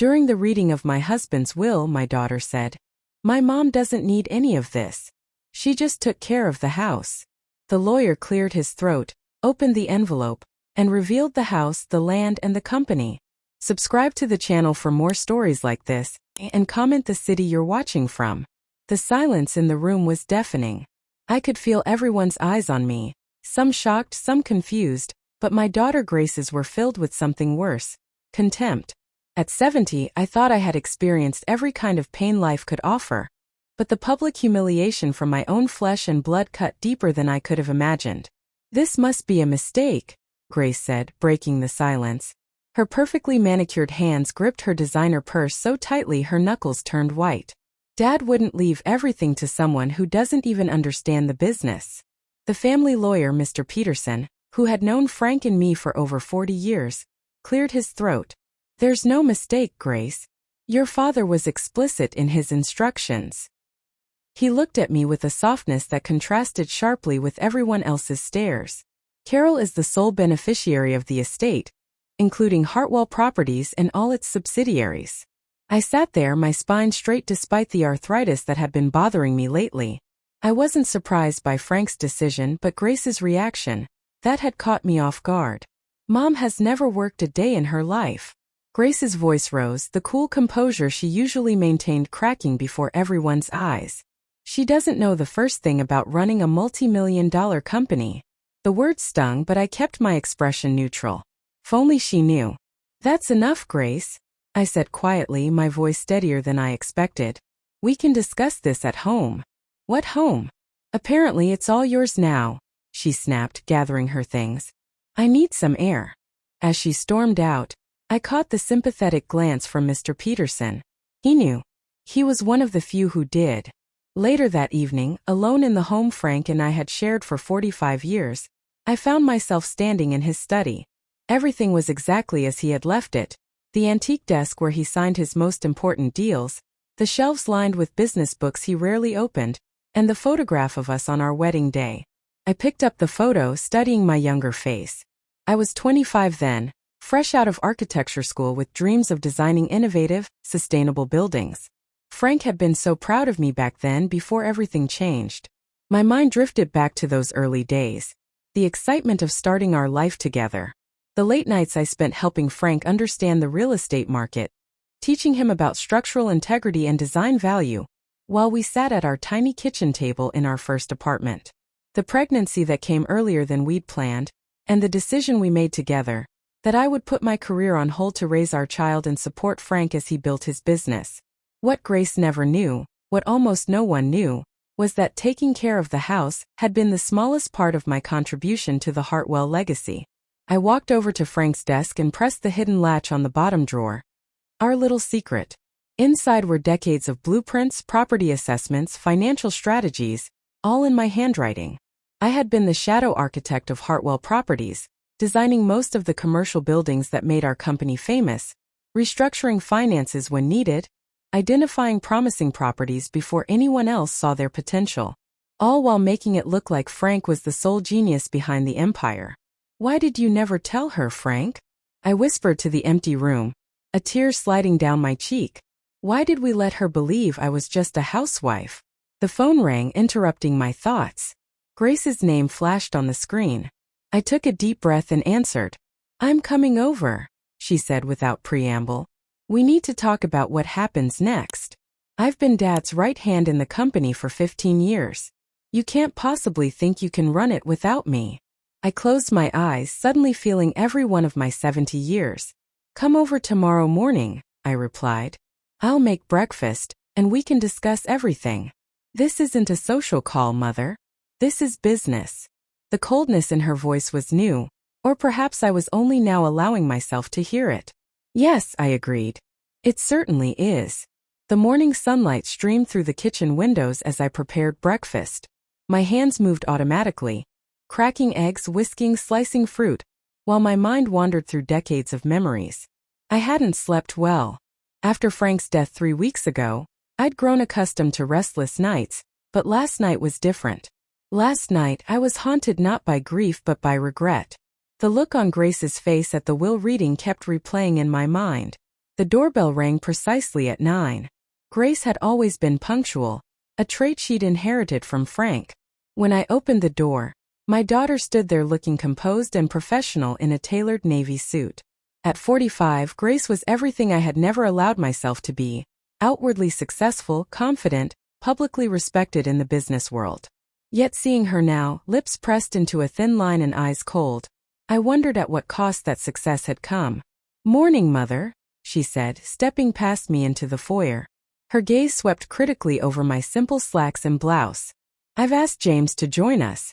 During the reading of my husband's will, my daughter said, "My mom doesn't need any of this. She just took care of the house." The lawyer cleared his throat, opened the envelope, and revealed the house, the land, and the company. Subscribe to the channel for more stories like this, and comment the city you're watching from. The silence in the room was deafening. I could feel everyone's eyes on me, some shocked, some confused, but my daughter Grace's were filled with something worse: contempt. At 70, I thought I had experienced every kind of pain life could offer. But the public humiliation from my own flesh and blood cut deeper than I could have imagined. "This must be a mistake," Grace said, breaking the silence. Her perfectly manicured hands gripped her designer purse so tightly her knuckles turned white. "Dad wouldn't leave everything to someone who doesn't even understand the business." The family lawyer, Mr. Peterson, who had known Frank and me for over 40 years, cleared his throat. "There's no mistake, Grace. Your father was explicit in his instructions." He looked at me with a softness that contrasted sharply with everyone else's stares. "Carol is the sole beneficiary of the estate, including Hartwell Properties and all its subsidiaries." I sat there, my spine straight despite the arthritis that had been bothering me lately. I wasn't surprised by Frank's decision, but Grace's reaction, that had caught me off guard. "Mom has never worked a day in her life." Grace's voice rose, the cool composure she usually maintained cracking before everyone's eyes. "She doesn't know the first thing about running a multi-million-dollar company." The words stung, but I kept my expression neutral. If only she knew. "That's enough, Grace," I said quietly, my voice steadier than I expected. "We can discuss this at home." "What home?" "Apparently it's all yours now," she snapped, gathering her things. "I need some air." As she stormed out, I caught the sympathetic glance from Mr. Peterson. He knew. He was one of the few who did. Later that evening, alone in the home Frank and I had shared for 45 years, I found myself standing in his study. Everything was exactly as he had left it. The antique desk where he signed his most important deals, the shelves lined with business books he rarely opened, and the photograph of us on our wedding day. I picked up the photo, studying my younger face. I was 25 then, fresh out of architecture school with dreams of designing innovative, sustainable buildings. Frank had been so proud of me back then before everything changed. My mind drifted back to those early days. The excitement of starting our life together. The late nights I spent helping Frank understand the real estate market, teaching him about structural integrity and design value, while we sat at our tiny kitchen table in our first apartment. The pregnancy that came earlier than we'd planned, and the decision we made together, that I would put my career on hold to raise our child and support Frank as he built his business. What Grace never knew, what almost no one knew, was that taking care of the house had been the smallest part of my contribution to the Hartwell legacy. I walked over to Frank's desk and pressed the hidden latch on the bottom drawer. Our little secret. Inside were decades of blueprints, property assessments, financial strategies, all in my handwriting. I had been the shadow architect of Hartwell Properties, designing most of the commercial buildings that made our company famous, restructuring finances when needed, identifying promising properties before anyone else saw their potential, all while making it look like Frank was the sole genius behind the empire. "Why did you never tell her, Frank?" I whispered to the empty room, a tear sliding down my cheek. Why did we let her believe I was just a housewife? The phone rang, interrupting my thoughts. Grace's name flashed on the screen. I took a deep breath and answered. "I'm coming over," she said without preamble. "We need to talk about what happens next. I've been Dad's right hand in the company for 15 years. You can't possibly think you can run it without me." I closed my eyes, suddenly feeling every one of my 70 years. "Come over tomorrow morning," I replied. "I'll make breakfast, and we can discuss everything." "This isn't a social call, Mother. This is business." The coldness in her voice was new, or perhaps I was only now allowing myself to hear it. "Yes," I agreed. "It certainly is." The morning sunlight streamed through the kitchen windows as I prepared breakfast. My hands moved automatically, cracking eggs, whisking, slicing fruit, while my mind wandered through decades of memories. I hadn't slept well. After Frank's death 3 weeks ago, I'd grown accustomed to restless nights, but last night was different. Last night I was haunted not by grief but by regret. The look on Grace's face at the will reading kept replaying in my mind. The doorbell rang precisely at 9. Grace had always been punctual, a trait she'd inherited from Frank. When I opened the door, my daughter stood there looking composed and professional in a tailored navy suit. At 45, Grace was everything I had never allowed myself to be: outwardly successful, confident, publicly respected in the business world. Yet seeing her now, lips pressed into a thin line and eyes cold, I wondered at what cost that success had come. "Morning, Mother," she said, stepping past me into the foyer. Her gaze swept critically over my simple slacks and blouse. "I've asked James to join us.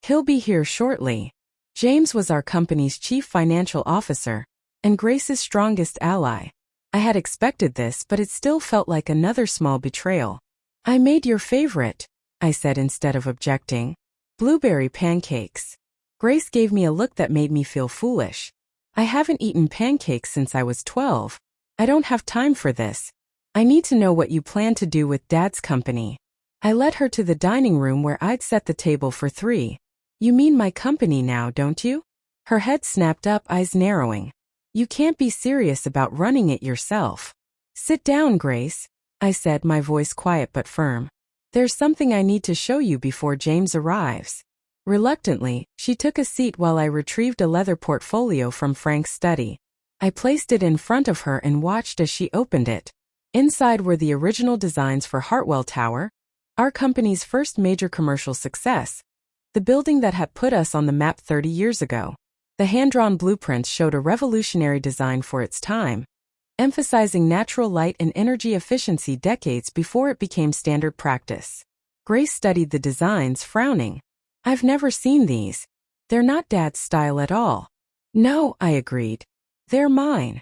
He'll be here shortly." James was our company's chief financial officer, and Grace's strongest ally. I had expected this, but it still felt like another small betrayal. "I made your favorite," I said instead of objecting. "Blueberry pancakes." Grace gave me a look that made me feel foolish. "I haven't eaten pancakes since I was 12. I don't have time for this. I need to know what you plan to do with Dad's company." I led her to the dining room where I'd set the table for 3. "You mean my company now, don't you?" Her head snapped up, eyes narrowing. "You can't be serious about running it yourself." "Sit down, Grace," I said, my voice quiet but firm. "There's something I need to show you before James arrives." Reluctantly, she took a seat while I retrieved a leather portfolio from Frank's study. I placed it in front of her and watched as she opened it. Inside were the original designs for Hartwell Tower, our company's first major commercial success, the building that had put us on the map 30 years ago. The hand-drawn blueprints showed a revolutionary design for its time, emphasizing natural light and energy efficiency decades before it became standard practice. Grace studied the designs, frowning. "I've never seen these. They're not Dad's style at all." "No," I agreed. "They're mine."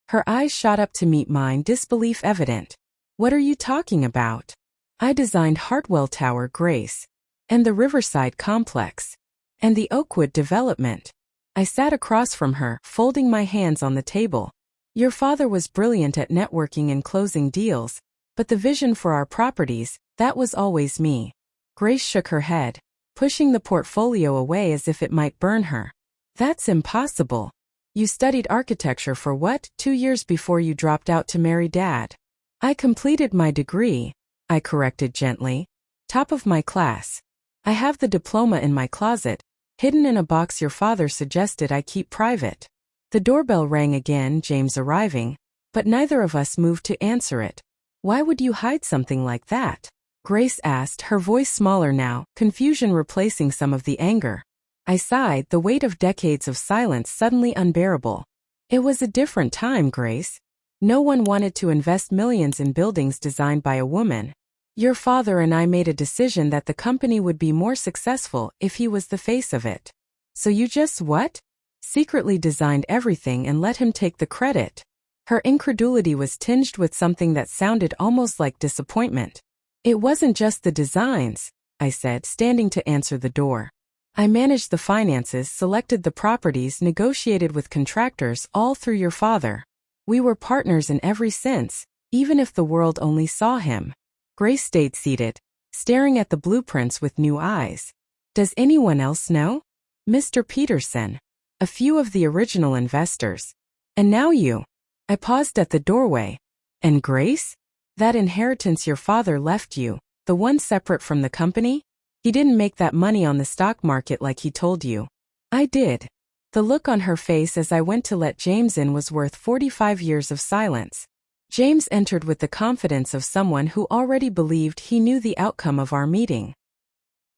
Her eyes shot up to meet mine, disbelief evident. "What are you talking about?" "I designed Hartwell Tower, Grace, and the Riverside Complex, and the Oakwood development." I sat across from her, folding my hands on the table. "Your father was brilliant at networking and closing deals, but the vision for our properties, that was always me." Grace shook her head, pushing the portfolio away as if it might burn her. "That's impossible. You studied architecture for what, 2 years before you dropped out to marry Dad?" "I completed my degree," I corrected gently. "Top of my class. I have the diploma in my closet, hidden in a box your father suggested I keep private." The doorbell rang again, James arriving, but neither of us moved to answer it. "Why would you hide something like that?" Grace asked, her voice smaller now, confusion replacing some of the anger. I sighed, the weight of decades of silence suddenly unbearable. "It was a different time, Grace. No one wanted to invest millions in buildings designed by a woman. Your father and I made a decision that the company would be more successful if he was the face of it. So you just what? Secretly designed everything and let him take the credit." Her incredulity was tinged with something that sounded almost like disappointment. "It wasn't just the designs," I said, standing to answer the door. "I managed the finances, selected the properties, negotiated with contractors, all through your father. We were partners in every sense, even if the world only saw him." Grace stayed seated, staring at the blueprints with new eyes. "Does anyone else know?" "Mr. Peterson. A few of the original investors. And now you." I paused at the doorway. "And Grace? That inheritance your father left you, the one separate from the company? He didn't make that money on the stock market like he told you." "I did." The look on her face as I went to let James in was worth 45 years of silence. James entered with the confidence of someone who already believed he knew the outcome of our meeting.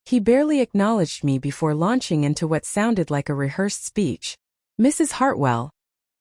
He barely acknowledged me before launching into what sounded like a rehearsed speech. "Mrs. Hartwell,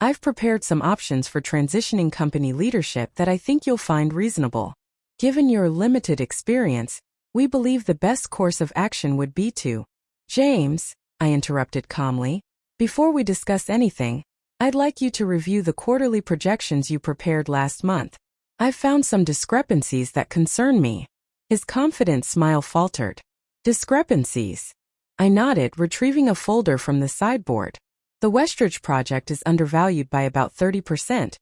I've prepared some options for transitioning company leadership that I think you'll find reasonable. Given your limited experience, we believe the best course of action would be to—" "James," I interrupted calmly, "before we discuss anything, I'd like you to review the quarterly projections you prepared last month. I've found some discrepancies that concern me." His confident smile faltered. "Discrepancies?" I nodded, retrieving a folder from the sideboard. "The Westridge project is undervalued by about 30%,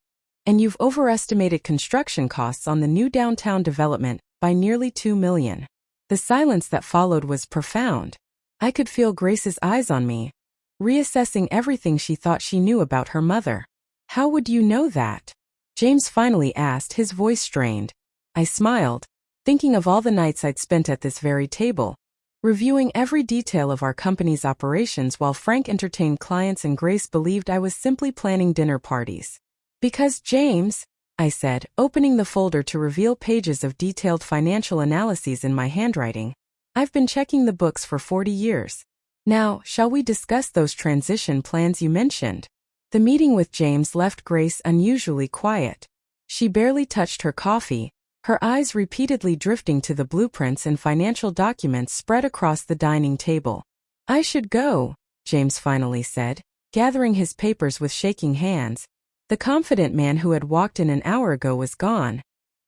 and you've overestimated construction costs on the new downtown development by nearly $2 million. The silence that followed was profound. I could feel Grace's eyes on me, reassessing everything she thought she knew about her mother. How would you know that? James finally asked, his voice strained. I smiled, thinking of all the nights I'd spent at this very table, reviewing every detail of our company's operations while Frank entertained clients and Grace believed I was simply planning dinner parties. Because James, I said, opening the folder to reveal pages of detailed financial analyses in my handwriting, I've been checking the books for 40 years. Now, shall we discuss those transition plans you mentioned? The meeting with James left Grace unusually quiet. She barely touched her coffee, her eyes repeatedly drifting to the blueprints and financial documents spread across the dining table. I should go, James finally said, gathering his papers with shaking hands. The confident man who had walked in an hour ago was gone,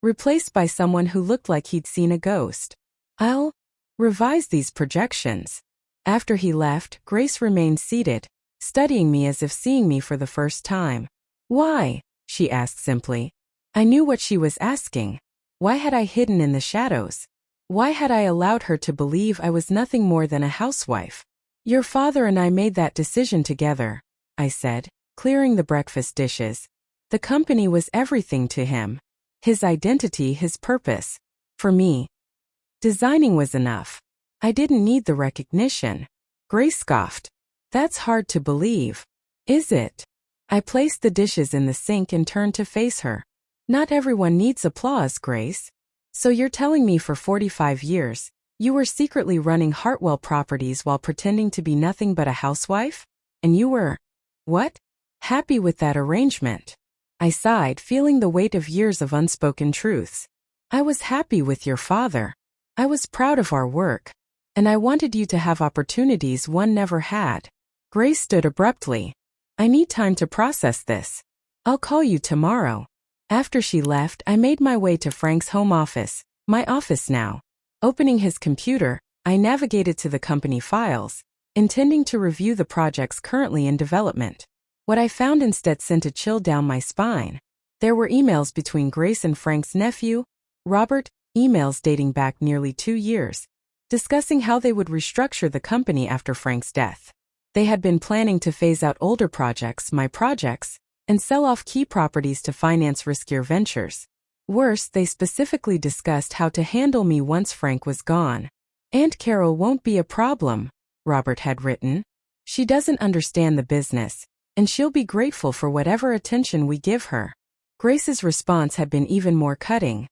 replaced by someone who looked like he'd seen a ghost. I'll revise these projections. After he left, Grace remained seated, studying me as if seeing me for the first time. Why? She asked simply. I knew what she was asking. Why had I hidden in the shadows? Why had I allowed her to believe I was nothing more than a housewife? Your father and I made that decision together, I said, clearing the breakfast dishes. The company was everything to him. His identity, his purpose. For me, designing was enough. I didn't need the recognition. Grace scoffed. That's hard to believe. Is it? I placed the dishes in the sink and turned to face her. Not everyone needs applause, Grace. So you're telling me for 45 years, you were secretly running Hartwell Properties while pretending to be nothing but a housewife? And you were, what? Happy with that arrangement? I sighed, feeling the weight of years of unspoken truths. I was happy with your father. I was proud of our work. And I wanted you to have opportunities one never had. Grace stood abruptly. I need time to process this. I'll call you tomorrow. After she left, I made my way to Frank's home office, my office now. Opening his computer, I navigated to the company files, intending to review the projects currently in development. What I found instead sent a chill down my spine. There were emails between Grace and Frank's nephew, Robert, emails dating back nearly 2 years, discussing how they would restructure the company after Frank's death. They had been planning to phase out older projects, my projects, and sell off key properties to finance riskier ventures. Worse, they specifically discussed how to handle me once Frank was gone. Aunt Carol won't be a problem, Robert had written. She doesn't understand the business, and she'll be grateful for whatever attention we give her. Grace's response had been even more cutting.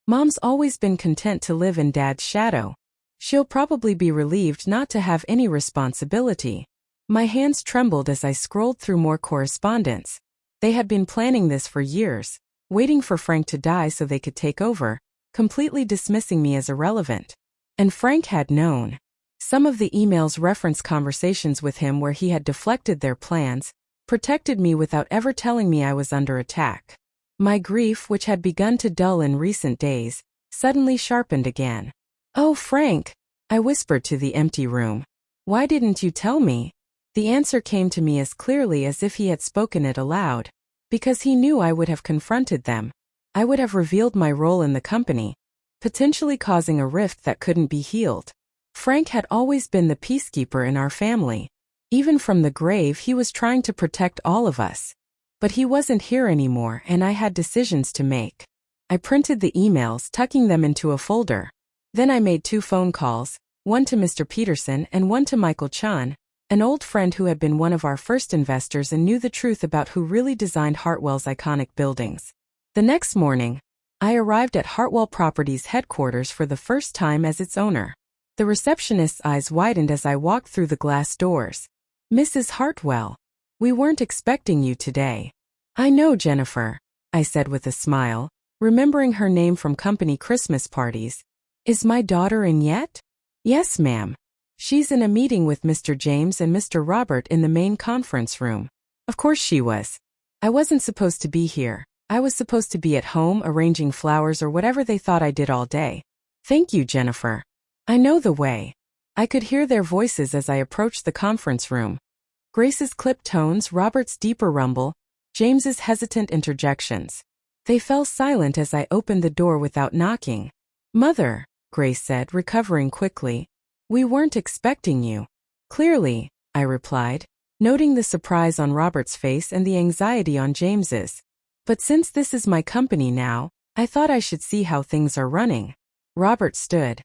Mom's always been content to live in Dad's shadow. She'll probably be relieved not to have any responsibility. My hands trembled as I scrolled through more correspondence. They had been planning this for years, waiting for Frank to die so they could take over, completely dismissing me as irrelevant. And Frank had known. Some of the emails referenced conversations with him where he had deflected their plans, protected me without ever telling me I was under attack. My grief, which had begun to dull in recent days, suddenly sharpened again. Oh, Frank, I whispered to the empty room. Why didn't you tell me? The answer came to me as clearly as if he had spoken it aloud. Because he knew I would have confronted them. I would have revealed my role in the company, potentially causing a rift that couldn't be healed. Frank had always been the peacekeeper in our family. Even from the grave, he was trying to protect all of us. But he wasn't here anymore, and I had decisions to make. I printed the emails, tucking them into a folder. Then I made 2 phone calls, one to Mr. Peterson and one to Michael Chun, an old friend who had been one of our first investors and knew the truth about who really designed Hartwell's iconic buildings. The next morning, I arrived at Hartwell Properties headquarters for the first time as its owner. The receptionist's eyes widened as I walked through the glass doors. Mrs. Hartwell, we weren't expecting you today. I know, Jennifer, I said with a smile, remembering her name from company Christmas parties. Is my daughter in yet? Yes, ma'am. She's in a meeting with Mr. James and Mr. Robert in the main conference room. Of course she was. I wasn't supposed to be here. I was supposed to be at home arranging flowers or whatever they thought I did all day. Thank you, Jennifer. I know the way. I could hear their voices as I approached the conference room. Grace's clipped tones, Robert's deeper rumble, James's hesitant interjections. They fell silent as I opened the door without knocking. Mother, Grace said, recovering quickly. We weren't expecting you. Clearly, I replied. noting the surprise on Robert's face and the anxiety on James's. "But since this is my company now, I thought I should see how things are running." Robert stood,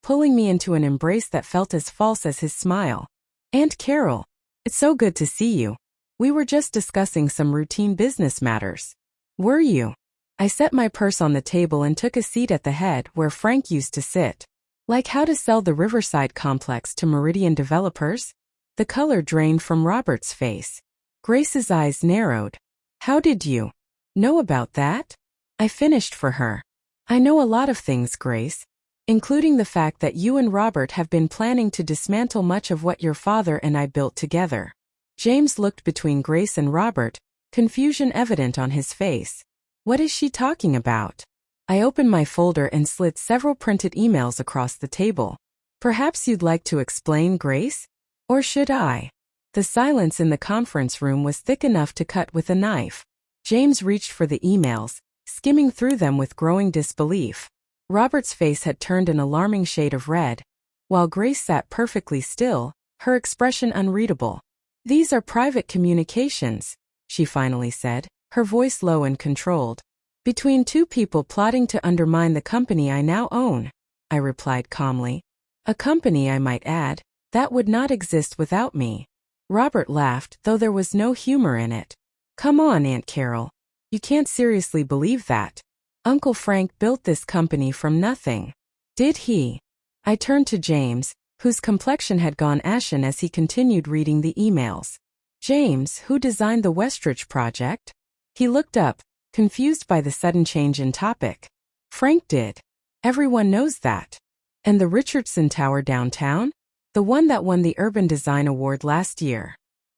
pulling me into an embrace that felt as false as his smile. "Aunt Carol, it's so good to see you. We were just discussing some routine business matters." "Were you?" I set my purse on the table and took a seat at the head where Frank used to sit. "Like how to sell the Riverside complex to Meridian developers?" The color drained from Robert's face. Grace's eyes narrowed. "How did you know about that?" I finished for her. "I know a lot of things, Grace, including the fact that you and Robert have been planning to dismantle much of what your father and I built together." James looked between Grace and Robert, confusion evident on his face. "What is she talking about?" I opened my folder and slid several printed emails across the table. "Perhaps you'd like to explain, Grace? Or should I?" The silence in the conference room was thick enough to cut with a knife. James reached for the emails, skimming through them with growing disbelief. Robert's face had turned an alarming shade of red, while Grace sat perfectly still, her expression unreadable. "These are private communications," she finally said, her voice low and controlled. "Between two people plotting to undermine the company I now own," I replied calmly. "A company, I might add, that would not exist without me." Robert laughed, though there was no humor in it. "Come on, Aunt Carol. You can't seriously believe that. Uncle Frank built this company from nothing." "Did he?" I turned to James, whose complexion had gone ashen as he continued reading the emails. "James, who designed the Westridge project?" He looked up, confused by the sudden change in topic. "Frank did. Everyone knows that." "And the Richardson Tower downtown? The one that won the Urban Design Award last year?"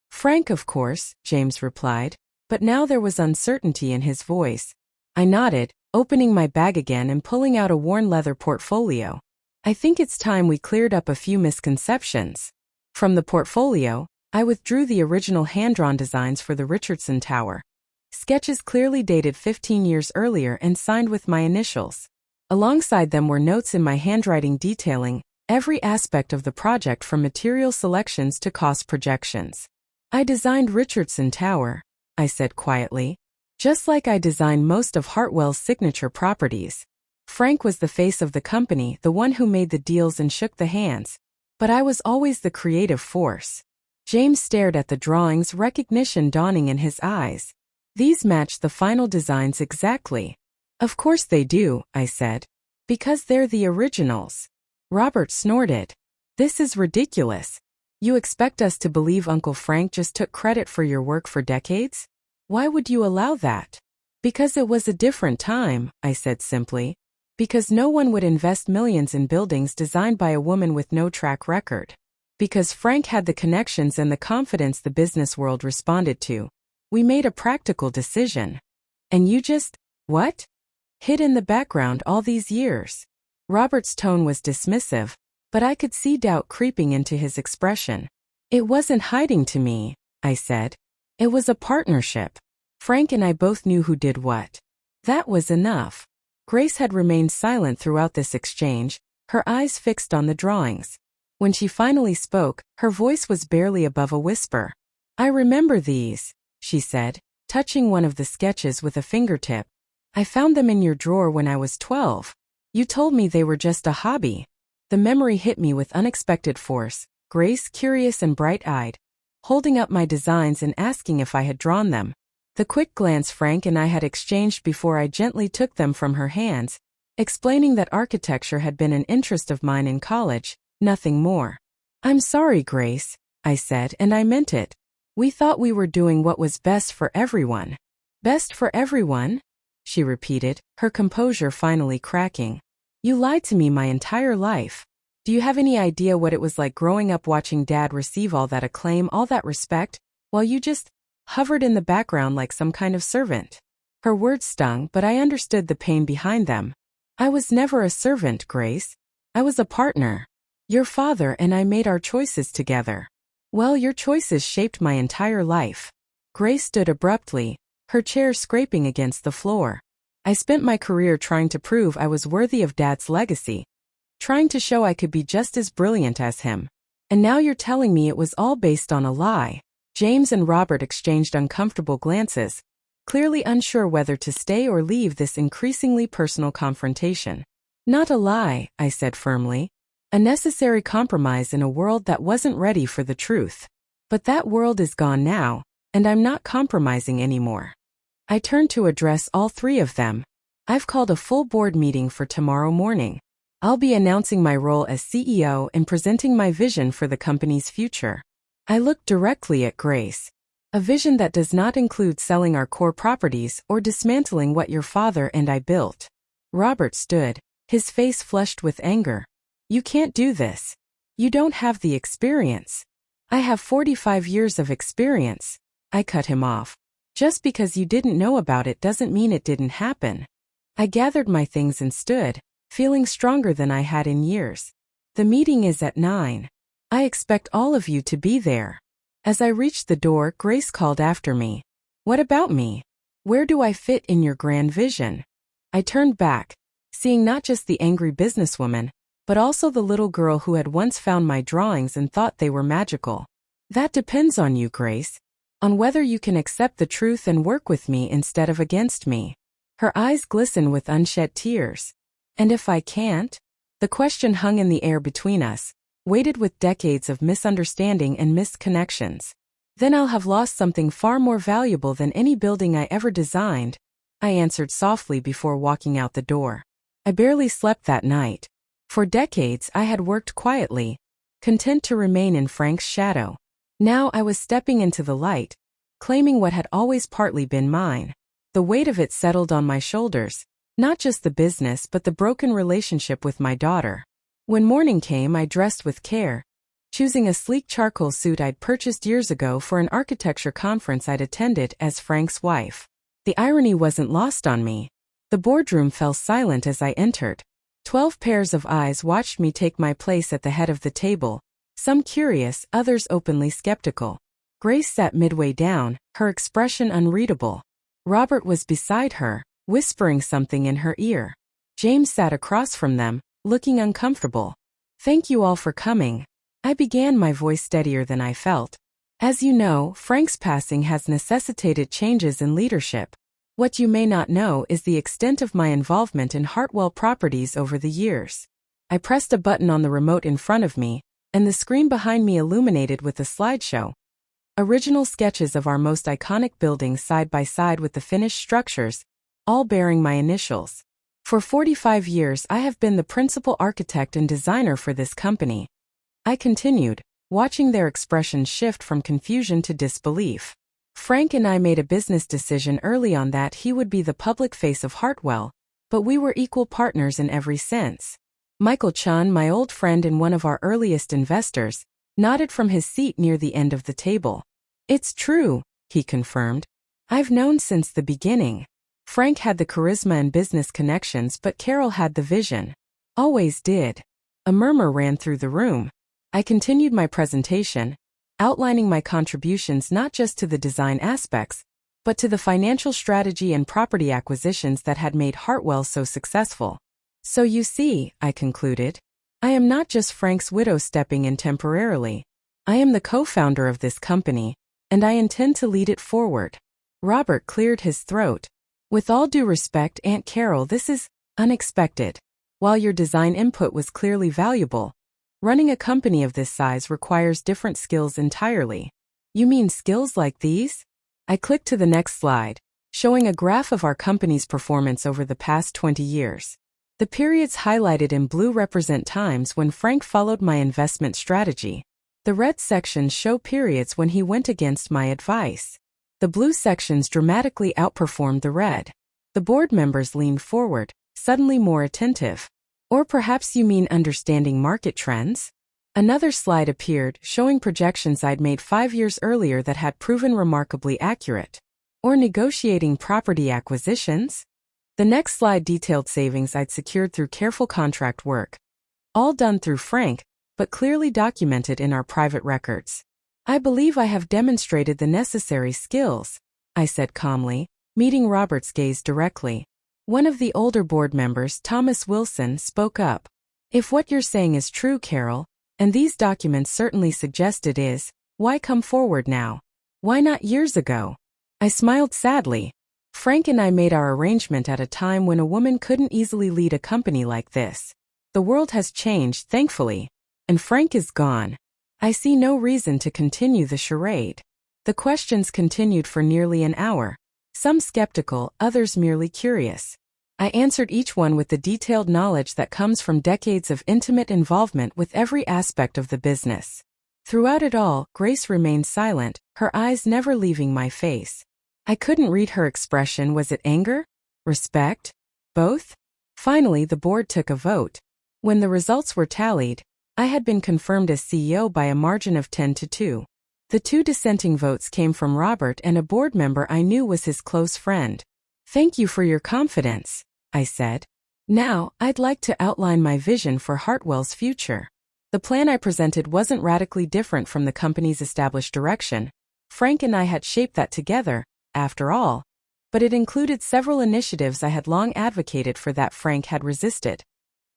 "Frank, of course," James replied, but now there was uncertainty in his voice. I nodded, opening my bag again and pulling out a worn leather portfolio. "I think it's time we cleared up a few misconceptions." From the portfolio, I withdrew the original hand-drawn designs for the Richardson Tower. Sketches clearly dated 15 years earlier and signed with my initials. Alongside them were notes in my handwriting detailing every aspect of the project from material selections to cost projections. "I designed Richardson Tower," I said quietly, "just like I designed most of Hartwell's signature properties. Frank was the face of the company, the one who made the deals and shook the hands, but I was always the creative force." James stared at the drawings, recognition dawning in his eyes. "These match the final designs exactly." "Of course they do," I said, "because they're the originals." Robert snorted. "This is ridiculous. You expect us to believe Uncle Frank just took credit for your work for decades? Why would you allow that?" "Because it was a different time," I said simply. "Because no one would invest millions in buildings designed by a woman with no track record. Because Frank had the connections and the confidence the business world responded to. We made a practical decision. And you just, what? Hid in the background all these years." Robert's tone was dismissive, but I could see doubt creeping into his expression. "It wasn't hiding to me," I said. "It was a partnership. Frank and I both knew who did what." That was enough. Grace had remained silent throughout this exchange, her eyes fixed on the drawings. When she finally spoke, her voice was barely above a whisper. "I remember these," she said, touching one of the sketches with a fingertip. "I found them in your drawer when I was 12. You told me they were just a hobby." The memory hit me with unexpected force, Grace curious and bright-eyed, holding up my designs and asking if I had drawn them. The quick glance Frank and I had exchanged before I gently took them from her hands, explaining that architecture had been an interest of mine in college, nothing more. "I'm sorry, Grace," I said, and I meant it. "We thought we were doing what was best for everyone." "Best for everyone?" she repeated, her composure finally cracking. "You lied to me my entire life. Do you have any idea what it was like growing up watching Dad receive all that acclaim, all that respect, while you just hovered in the background like some kind of servant?" Her words stung, but I understood the pain behind them. "I was never a servant, Grace. I was a partner. Your father and I made our choices together. Well, your choices shaped my entire life." Grace stood abruptly, her chair scraping against the floor. "I spent my career trying to prove I was worthy of Dad's legacy, trying to show I could be just as brilliant as him. And now you're telling me it was all based on a lie." James and Robert exchanged uncomfortable glances, clearly unsure whether to stay or leave this increasingly personal confrontation. Not a lie, I said firmly. A necessary compromise in a world that wasn't ready for the truth. But that world is gone now, and I'm not compromising anymore. I turned to address all three of them. I've called a full board meeting for tomorrow morning. I'll be announcing my role as CEO and presenting my vision for the company's future. I looked directly at Grace. A vision that does not include selling our core properties or dismantling what your father and I built. Robert stood, his face flushed with anger. You can't do this. You don't have the experience. I have 45 years of experience. I cut him off. Just because you didn't know about it doesn't mean it didn't happen. I gathered my things and stood, feeling stronger than I had in years. The meeting is at 9. I expect all of you to be there. As I reached the door, Grace called after me. What about me? Where do I fit in your grand vision? I turned back, seeing not just the angry businesswoman, but also the little girl who had once found my drawings and thought they were magical. That depends on you, Grace. On whether you can accept the truth and work with me instead of against me. Her eyes glistened with unshed tears. And if I can't? The question hung in the air between us, weighted with decades of misunderstanding and missed connections. Then I'll have lost something far more valuable than any building I ever designed, I answered softly before walking out the door. I barely slept that night. For decades I had worked quietly, content to remain in Frank's shadow. Now I was stepping into the light, claiming what had always partly been mine. The weight of it settled on my shoulders, not just the business but the broken relationship with my daughter. When morning came, I dressed with care, choosing a sleek charcoal suit I'd purchased years ago for an architecture conference I'd attended as Frank's wife. The irony wasn't lost on me. The boardroom fell silent as I entered. 12 pairs of eyes watched me take my place at the head of the table, some curious, others openly skeptical. Grace sat midway down, her expression unreadable. Robert was beside her, whispering something in her ear. James sat across from them, looking uncomfortable. Thank you all for coming. I began, my voice steadier than I felt. As you know, Frank's passing has necessitated changes in leadership. What you may not know is the extent of my involvement in Hartwell Properties over the years. I pressed a button on the remote in front of me, and the screen behind me illuminated with a slideshow. Original sketches of our most iconic buildings side by side with the finished structures, all bearing my initials. For 45 years I have been the principal architect and designer for this company. I continued, watching their expressions shift from confusion to disbelief. Frank and I made a business decision early on that he would be the public face of Hartwell, but we were equal partners in every sense. Michael Chun, my old friend and one of our earliest investors, nodded from his seat near the end of the table. It's true, he confirmed. I've known since the beginning. Frank had the charisma and business connections, but Carol had the vision. Always did. A murmur ran through the room. I continued my presentation, outlining my contributions not just to the design aspects, but to the financial strategy and property acquisitions that had made Hartwell so successful. So you see, I concluded, I am not just Frank's widow stepping in temporarily. I am the co-founder of this company, and I intend to lead it forward. Robert cleared his throat. With all due respect, Aunt Carol, this is unexpected. While your design input was clearly valuable, running a company of this size requires different skills entirely. You mean skills like these? I clicked to the next slide, showing a graph of our company's performance over the past 20 years. The periods highlighted in blue represent times when Frank followed my investment strategy. The red sections show periods when he went against my advice. The blue sections dramatically outperformed the red. The board members leaned forward, suddenly more attentive. Or perhaps you mean understanding market trends? Another slide appeared, showing projections I'd made 5 years earlier that had proven remarkably accurate. Or negotiating property acquisitions? The next slide detailed savings I'd secured through careful contract work. All done through Frank, but clearly documented in our private records. I believe I have demonstrated the necessary skills, I said calmly, meeting Robert's gaze directly. One of the older board members, Thomas Wilson, spoke up. If what you're saying is true, Carol, and these documents certainly suggest it is, why come forward now? Why not years ago? I smiled sadly. Frank and I made our arrangement at a time when a woman couldn't easily lead a company like this. The world has changed, thankfully. And Frank is gone. I see no reason to continue the charade. The questions continued for nearly an hour. Some skeptical, others merely curious. I answered each one with the detailed knowledge that comes from decades of intimate involvement with every aspect of the business. Throughout it all, Grace remained silent, her eyes never leaving my face. I couldn't read her expression. Was it anger? Respect? Both? Finally, the board took a vote. When the results were tallied, I had been confirmed as CEO by a margin of 10-2. The 2 dissenting votes came from Robert and a board member I knew was his close friend. "Thank you for your confidence," I said. "Now, I'd like to outline my vision for Hartwell's future." The plan I presented wasn't radically different from the company's established direction. Frank and I had shaped that together, after all. But it included several initiatives I had long advocated for that Frank had resisted.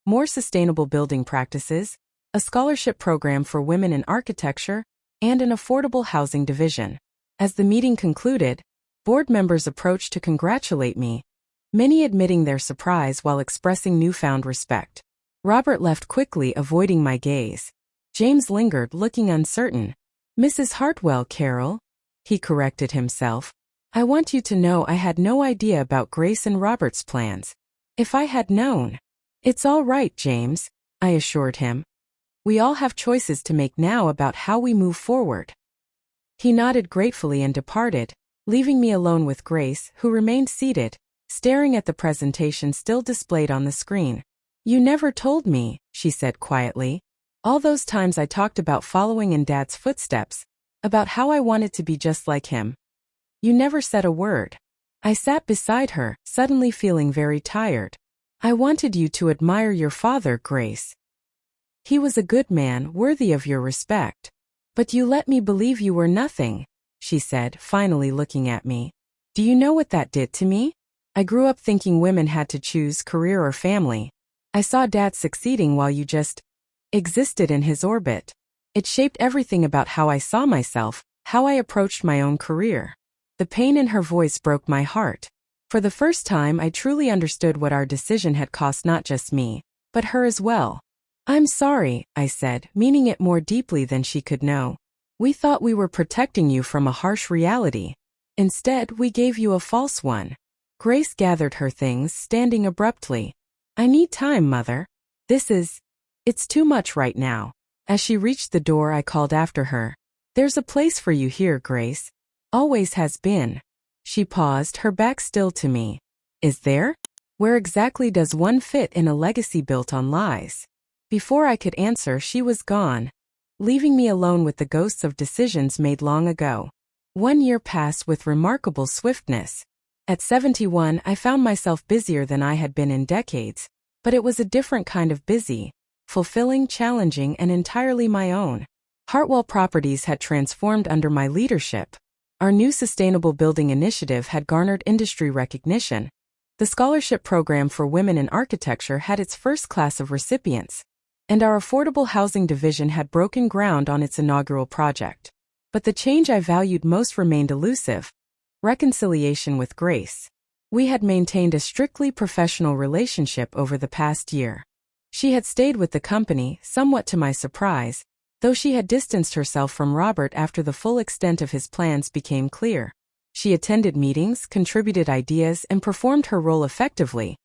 More sustainable building practices, a scholarship program for women in architecture, and an affordable housing division. As the meeting concluded, board members approached to congratulate me, many admitting their surprise while expressing newfound respect. Robert left quickly, avoiding my gaze. James lingered, looking uncertain. "Mrs. Hartwell, Carol," he corrected himself. "I want you to know I had no idea about Grace and Robert's plans. If I had known." "It's all right, James," I assured him. "We all have choices to make now about how we move forward." He nodded gratefully and departed, leaving me alone with Grace, who remained seated, staring at the presentation still displayed on the screen. "You never told me," she said quietly. "All those times I talked about following in Dad's footsteps, about how I wanted to be just like him. You never said a word." I sat beside her, suddenly feeling very tired. "I wanted you to admire your father, Grace. He was a good man, worthy of your respect. But you let me believe you were nothing," she said, finally looking at me. "Do you know what that did to me? I grew up thinking women had to choose career or family. I saw Dad succeeding while you just existed in his orbit. It shaped everything about how I saw myself, how I approached my own career." The pain in her voice broke my heart. For the first time, I truly understood what our decision had cost not just me, but her as well. "I'm sorry," I said, meaning it more deeply than she could know. "We thought we were protecting you from a harsh reality. Instead, we gave you a false one." Grace gathered her things, standing abruptly. "I need time, Mother. It's too much right now." As she reached the door, I called after her. "There's a place for you here, Grace. Always has been." She paused, her back still to me. "Is there? Where exactly does one fit in a legacy built on lies?" Before I could answer, she was gone, leaving me alone with the ghosts of decisions made long ago. 1 year passed with remarkable swiftness. At 71, I found myself busier than I had been in decades, but it was a different kind of busy, fulfilling, challenging, and entirely my own. Hartwell Properties had transformed under my leadership. Our new sustainable building initiative had garnered industry recognition. The scholarship program for women in architecture had its first class of recipients, and our affordable housing division had broken ground on its inaugural project. But the change I valued most remained elusive: reconciliation with Grace. We had maintained a strictly professional relationship over the past year. She had stayed with the company, somewhat to my surprise, though she had distanced herself from Robert after the full extent of his plans became clear. She attended meetings, contributed ideas, and performed her role effectively.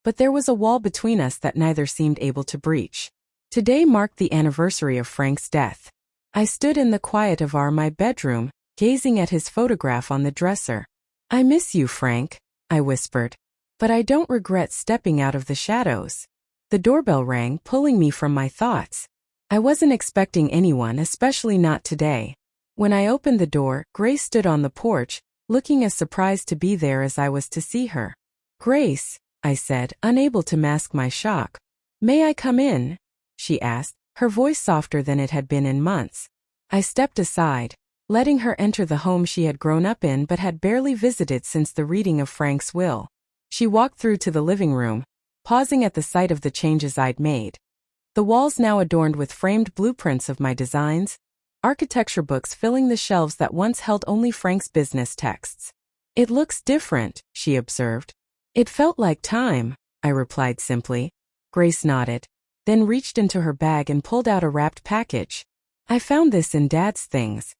But there was a wall between us that neither seemed able to breach. Today marked the anniversary of Frank's death. I stood in the quiet of my bedroom, gazing at his photograph on the dresser. "I miss you, Frank," I whispered. "But I don't regret stepping out of the shadows." The doorbell rang, pulling me from my thoughts. I wasn't expecting anyone, especially not today. When I opened the door, Grace stood on the porch, looking as surprised to be there as I was to see her. "Grace," I said, unable to mask my shock. "May I come in?" she asked, her voice softer than it had been in months. I stepped aside, letting her enter the home she had grown up in but had barely visited since the reading of Frank's will. She walked through to the living room, pausing at the sight of the changes I'd made. The walls now adorned with framed blueprints of my designs, architecture books filling the shelves that once held only Frank's business texts. "It looks different," she observed. "It felt like time," I replied simply. Grace nodded, then reached into her bag and pulled out a wrapped package. "I found this in Dad's things.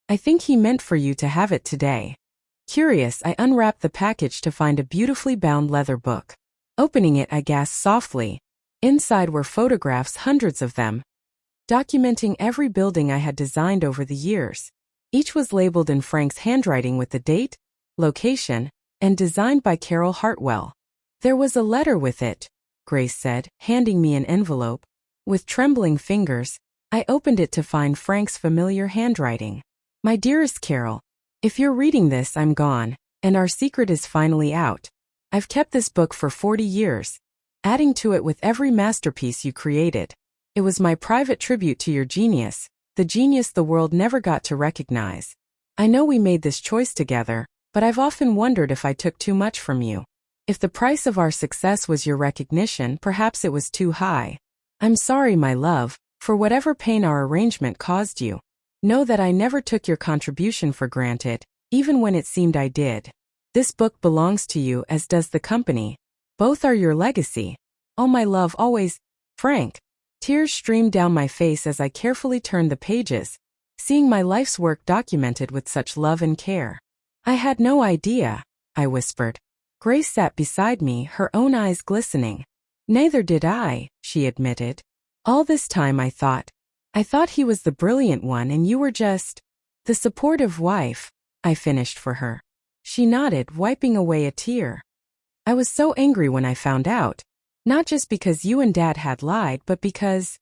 I think he meant for you to have it today." Curious, I unwrapped the package to find a beautifully bound leather book. Opening it, I gasped softly. Inside were photographs, hundreds of them, documenting every building I had designed over the years. Each was labeled in Frank's handwriting with the date, location, and designed by Carol Hartwell. "There was a letter with it," Grace said, handing me an envelope. With trembling fingers, I opened it to find Frank's familiar handwriting. "My dearest Carol, if you're reading this, I'm gone, and our secret is finally out. I've kept this book for 40 years, adding to it with every masterpiece you created. It was my private tribute to your genius, the genius the world never got to recognize. I know we made this choice together, but I've often wondered if I took too much from you. If the price of our success was your recognition, perhaps it was too high. I'm sorry, my love, for whatever pain our arrangement caused you. Know that I never took your contribution for granted, even when it seemed I did. This book belongs to you, as does the company. Both are your legacy. All my love, always, Frank." Tears streamed down my face as I carefully turned the pages, seeing my life's work documented with such love and care. "I had no idea," I whispered. Grace sat beside me, her own eyes glistening. "Neither did I," she admitted. "All this time I thought he was the brilliant one and you were just the supportive wife," I finished for her. She nodded, wiping away a tear. "I was so angry when I found out. Not just because you and Dad had lied, but because—"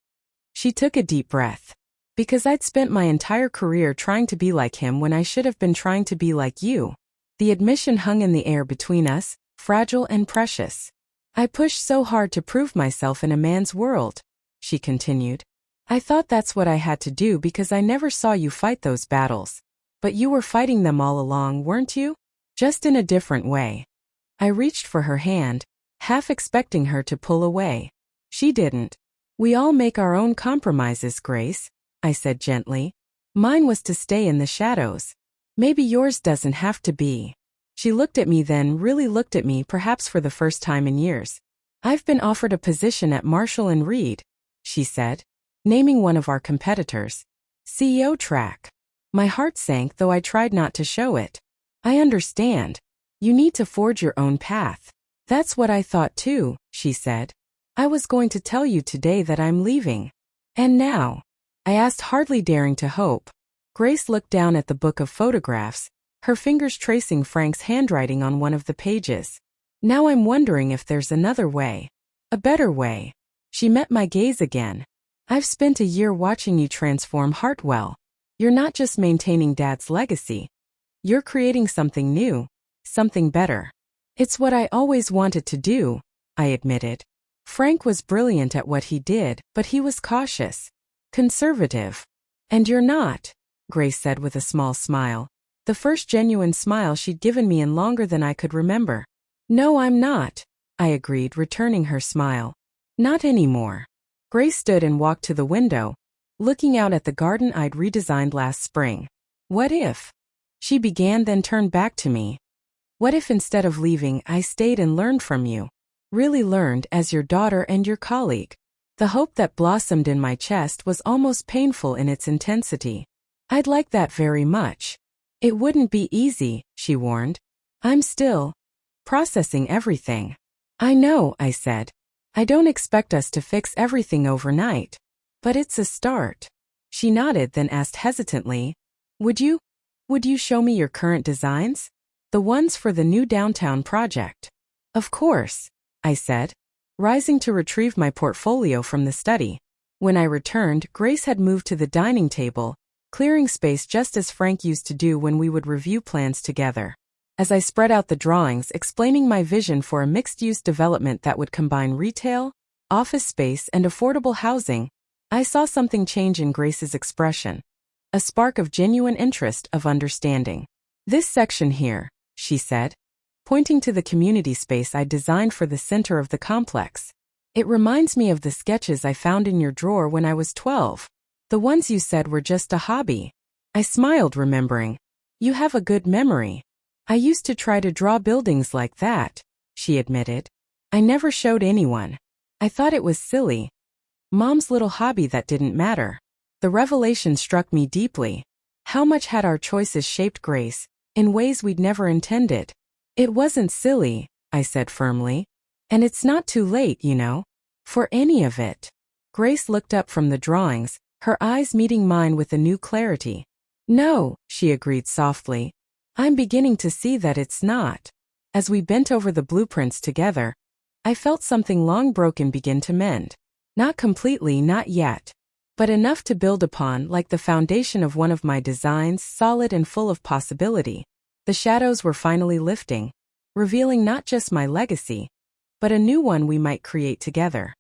She took a deep breath. "Because I'd spent my entire career trying to be like him when I should have been trying to be like you." The admission hung in the air between us, fragile and precious. "I pushed so hard to prove myself in a man's world," she continued. "I thought that's what I had to do because I never saw you fight those battles. But you were fighting them all along, weren't you? Just in a different way." I reached for her hand, half expecting her to pull away. She didn't. "We all make our own compromises, Grace," I said gently. "Mine was to stay in the shadows. Maybe yours doesn't have to be." She looked at me, then really looked at me, perhaps for the first time in years. "I've been offered a position at Marshall & Reed," she said, naming one of our competitors. "CEO track." My heart sank, though I tried not to show it. "I understand. You need to forge your own path." "That's what I thought too," she said. "I was going to tell you today that I'm leaving." "And now?" I asked, hardly daring to hope. Grace looked down at the book of photographs, her fingers tracing Frank's handwriting on one of the pages. "Now I'm wondering if there's another way. A better way." She met my gaze again. "I've spent a year watching you transform Hartwell. You're not just maintaining Dad's legacy. You're creating something new, something better." "It's what I always wanted to do," I admitted. "Frank was brilliant at what he did, but he was cautious, conservative. And you're not," Grace said with a small smile, the first genuine smile she'd given me in longer than I could remember. "No, I'm not," I agreed, returning her smile. "Not anymore." Grace stood and walked to the window, looking out at the garden I'd redesigned last spring. "What if?" she began, then turned back to me. "What if instead of leaving, I stayed and learned from you? Really learned, as your daughter and your colleague." The hope that blossomed in my chest was almost painful in its intensity. "I'd like that very much." "It wouldn't be easy," she warned. "I'm still processing everything." "I know," I said. "I don't expect us to fix everything overnight. But it's a start." She nodded, then asked hesitantly, Would you show me your current designs? The ones for the new downtown project." "Of course," I said, rising to retrieve my portfolio from the study. When I returned, Grace had moved to the dining table, clearing space just as Frank used to do when we would review plans together. As I spread out the drawings, explaining my vision for a mixed-use development that would combine retail, office space, and affordable housing, I saw something change in Grace's expression. A spark of genuine interest, of understanding. "This section here," she said, pointing to the community space I designed for the center of the complex. "It reminds me of the sketches I found in your drawer when I was 12. The ones you said were just a hobby. I smiled, remembering. You have a good memory. I used to try to draw buildings like that, she admitted. I never showed anyone. I thought it was silly. Mom's little hobby that didn't matter. The revelation struck me deeply. How much had our choices shaped Grace, in ways we'd never intended? It wasn't silly, I said firmly. And it's not too late, you know, for any of it. Grace looked up from the drawings, her eyes meeting mine with a new clarity. No, she agreed softly. I'm beginning to see that it's not. As we bent over the blueprints together, I felt something long broken begin to mend. Not completely, not yet. But enough to build upon, like the foundation of one of my designs, solid and full of possibility. The shadows were finally lifting, revealing not just my legacy, but a new one we might create together.